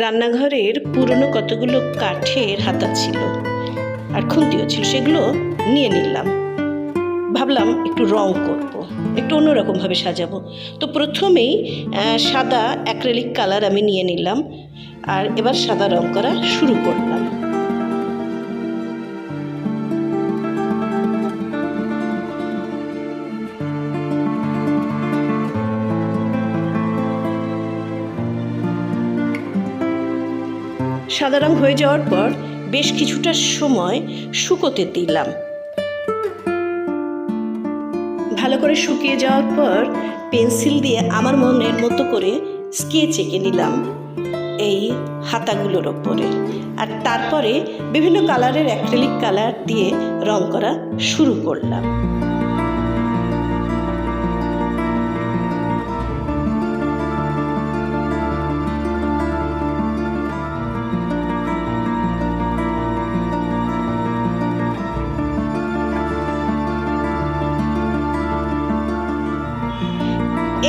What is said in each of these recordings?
রান্নাঘরের পুরনো কতগুলো কাঠের হাতা ছিল আর খুন্তিও ছিল, সেগুলো নিয়ে নিলাম। ভাবলাম একটু রং করব, একটু অন্যরকমভাবে সাজাবো। তো প্রথমেই সাদা অ্যাক্রিলিক কালার আমি নিয়ে নিলাম আর এবার সাদা রং করা শুরু করলাম। সাদা রং হয়ে যাওয়ার পর বেশ কিছুটা সময় শুকোতে দিলাম। ভালো করে শুকিয়ে যাওয়ার পর পেন্সিল দিয়ে আমার মনের মতো করে স্কেচ এঁকে নিলাম এই হাতাগুলোর ওপরে, আর তারপরে বিভিন্ন কালারের অ্যাক্রিলিক কালার দিয়ে রং করা শুরু করলাম।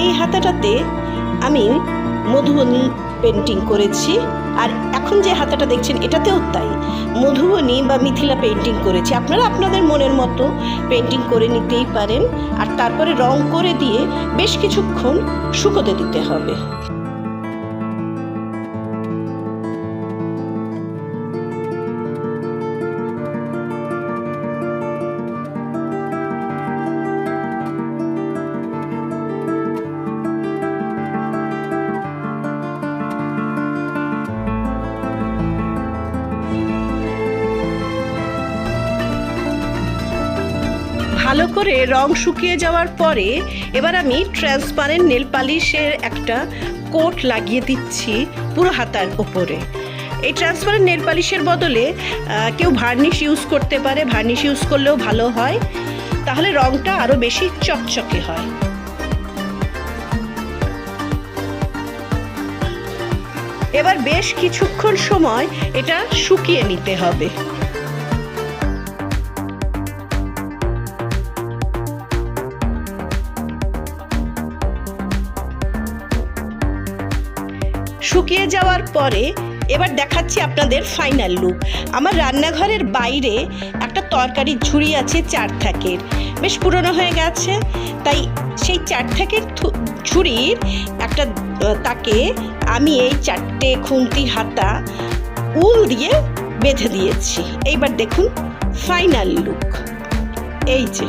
এই হাতাটাতে আমি মধুবনী পেন্টিং করেছি, আর এখন যে হাতাটা দেখছেন এটাতেও তাই মধুবনী বা মিথিলা পেন্টিং করেছি। আপনারা আপনাদের মনের মতো পেন্টিং করে নিতেই পারেন, আর তারপরে রং করে দিয়ে বেশ কিছুক্ষণ শুকোতে দিতে হবে। ভালো করে রং শুকিয়ে যাওয়ার পরে এবার আমি ট্রান্সপারেন্ট নেল পালিশের একটা কোট লাগিয়ে দিচ্ছি পুরো হাতার ওপরে। এই ট্রান্সপারেন্ট নেল পালিশের বদলে কেউ ভার্নিশ ইউজ করতে পারে, ভার্নিশ ইউজ করলেও ভালো হয়, তাহলে রংটা আরও বেশি চকচকে হয়। এবার বেশ কিছুক্ষণ সময় এটা শুকিয়ে নিতে হবে। শুকিয়ে যাওয়ার পরে এবার দেখাচ্ছি আপনাদের ফাইনাল লুক। আমার রান্নাঘরের বাইরে একটা তরকারির ঝুড়ি আছে 4 থাকের, বেশ পুরনো হয়ে গেছে, তাই সেই 4 থাকের ঝুড়ির একটা তাকে আমি এই 4টে খুন্তির হাতা উল দিয়ে বেঁধে দিয়েছি। এইবার দেখুন ফাইনাল লুক, এই যে।